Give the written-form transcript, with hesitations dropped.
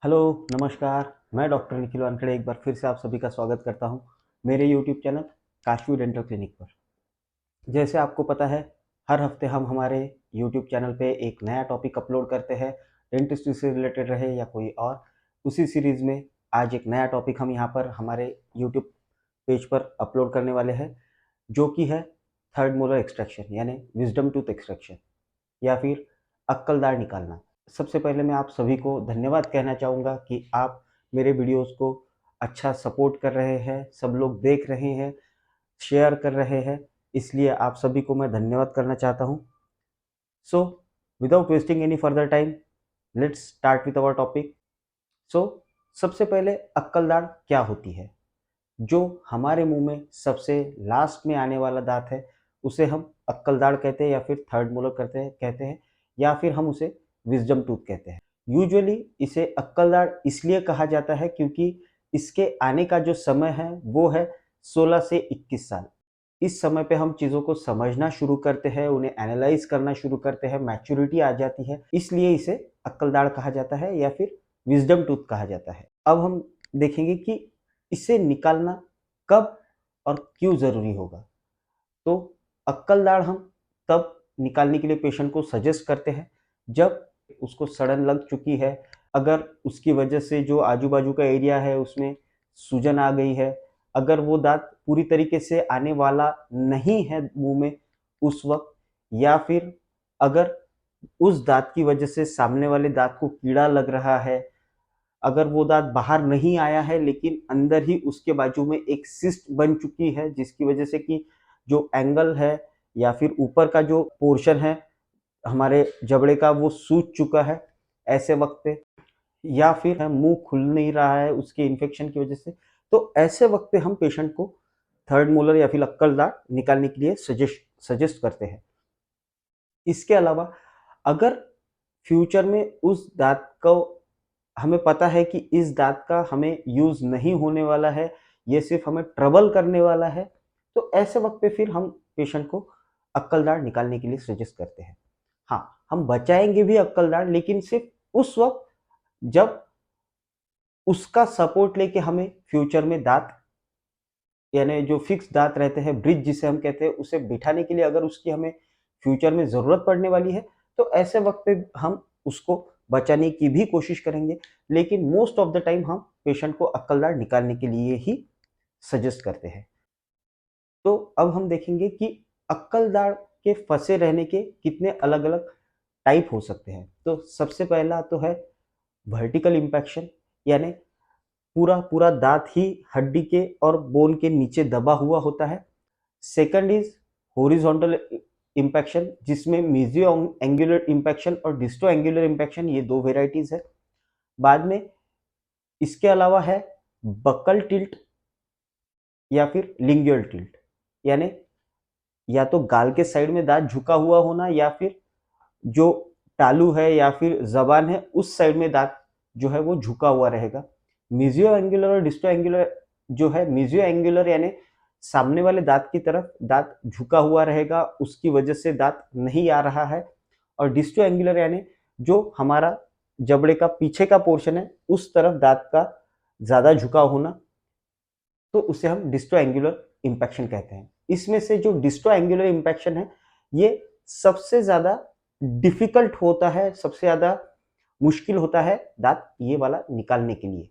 Hello, नमस्कार। मैं doctor Nikhil Wankhede एक बार फिर से आप सभी का स्वागत करता हूं मेरे YouTube channel Kashvi dental clinic पर। जैसे आपको पता है, हर हफ्ते हम हमारे यूट्यूब चैनल पे एक नया टॉपिक अपलोड करते हैं, डेंटिस्ट्री से रिलेटेड रहे या कोई और। उसी सीरीज़ में आज एक नया टॉपिक हम यहाँ पर हमारे यूट्यूब पेज पर अपलोड करने वाले हैं, जो कि है थर्ड मोलर एक्सट्रैक्शन यानी विजडम टूथ एक्सट्रैक्शन या फिर अक्कल दाढ़ निकालना। सबसे पहले मैं आप सभी को धन्यवाद कहना चाहूँगा कि आप मेरे वीडियोज़ को अच्छा सपोर्ट कर रहे हैं, सब लोग देख रहे हैं, शेयर कर रहे हैं, इसलिए आप सभी को मैं धन्यवाद करना चाहता हूँ। So without wasting any further time, let's start with our topic. So सबसे पहले अक्कल दाढ़ क्या होती है? जो हमारे मुंह में सबसे लास्ट में आने वाला दांत है, उसे हम अक्कल दाढ़ कहते हैं या फिर थर्ड मोलर कहते हैं या फिर हम उसे विजडम टूथ कहते हैं। यूजुअली इसे अक्कल दाढ़ इसलिए कहा जाता है क्योंकि इसके आने का जो समय है वो है 16 से 21 साल। इस समय पे हम चीज़ों को समझना शुरू करते हैं, उन्हें एनालाइज करना शुरू करते हैं, मैच्योरिटी आ जाती है, इसलिए इसे अक्कल दाढ़ कहा जाता है या फिर विजडम टूथ कहा जाता है। अब हम देखेंगे कि इसे निकालना कब और क्यों ज़रूरी होगा। तो अक्कल दाढ़ हम तब निकालने के लिए पेशेंट को सजेस्ट करते हैं जब उसको सड़न लग चुकी है, अगर उसकी वजह से जो आजू बाजू का एरिया है उसमें सूजन आ गई है, अगर वो दांत पूरी तरीके से आने वाला नहीं है मुंह में उस वक्त, या फिर अगर उस दांत की वजह से सामने वाले दांत को कीड़ा लग रहा है, अगर वो दांत बाहर नहीं आया है लेकिन अंदर ही उसके बाजू में एक सिस्ट बन चुकी है जिसकी वजह से कि जो एंगल है या फिर ऊपर का जो पोर्शन है हमारे जबड़े का वो सूज चुका है ऐसे वक्त पे, या फिर मुंह खुल नहीं रहा है उसके इन्फेक्शन की वजह से, तो ऐसे वक्त पे हम पेशेंट को थर्ड मोलर या फिर अक्कल दांत निकालने के लिए सजेस्ट करते हैं। इसके अलावा अगर फ्यूचर में उस दांत को हमें पता है कि इस दांत का हमें यूज़ नहीं होने वाला है, ये सिर्फ हमें ट्रबल करने वाला है, तो ऐसे वक्त पे फिर हम पेशेंट को अक्कल दाढ़ निकालने के लिए सजेस्ट करते हैं। हाँ, हम बचाएंगे भी अक्कल दाढ़ लेकिन सिर्फ उस वक्त जब उसका सपोर्ट लेके हमें फ्यूचर में दांत यानी जो फिक्स दांत रहते हैं, ब्रिज जिसे हम कहते हैं, उसे बिठाने के लिए अगर उसकी हमें फ्यूचर में ज़रूरत पड़ने वाली है, तो ऐसे वक्त पे हम उसको बचाने की भी कोशिश करेंगे, लेकिन मोस्ट ऑफ द टाइम हम पेशेंट को अक्कल दाढ़ निकालने के लिए ही सजेस्ट करते हैं। तो अब हम देखेंगे कि अक्कल दाढ़ के फंसे रहने के कितने अलग अलग टाइप हो सकते हैं। तो सबसे पहला तो है वर्टिकल इम्पैक्शन, यानी पूरा पूरा दांत ही हड्डी के और बोन के नीचे दबा हुआ होता है। सेकंड इज हॉरिजॉन्टल इम्पैक्शन, जिसमें मीजियो एंगुलर इम्पैक्शन और डिस्टो एंगुलर इम्पैक्शन, ये दो वेराइटीज है। बाद में इसके अलावा है बकल टिल्ट या फिर लिंगुअल टिल्ट, यानी या तो गाल के साइड में दांत झुका हुआ होना या फिर जो तालू है या फिर जबान है उस साइड में दांत जो है वो झुका हुआ रहेगा। मिजियो एंगुलर और डिस्टो एंगुलर जो है, मिजियो एंगुलर यानी सामने वाले दांत की तरफ दांत झुका हुआ रहेगा, उसकी वजह से दांत नहीं आ रहा है। और डिस्टो एंगुलर यानी जो हमारा जबड़े का पीछे का पोर्शन है उस तरफ दांत का ज्यादा झुकाव होना, तो उसे हम डिस्टो एंगुलर इम्पैक्शन कहते हैं। इसमें से जो डिस्टो एंगुलर इम्पैक्शन है ये सबसे ज्यादा डिफिकल्ट होता है, सबसे ज्यादा मुश्किल होता है दांत ये वाला निकालने के लिए,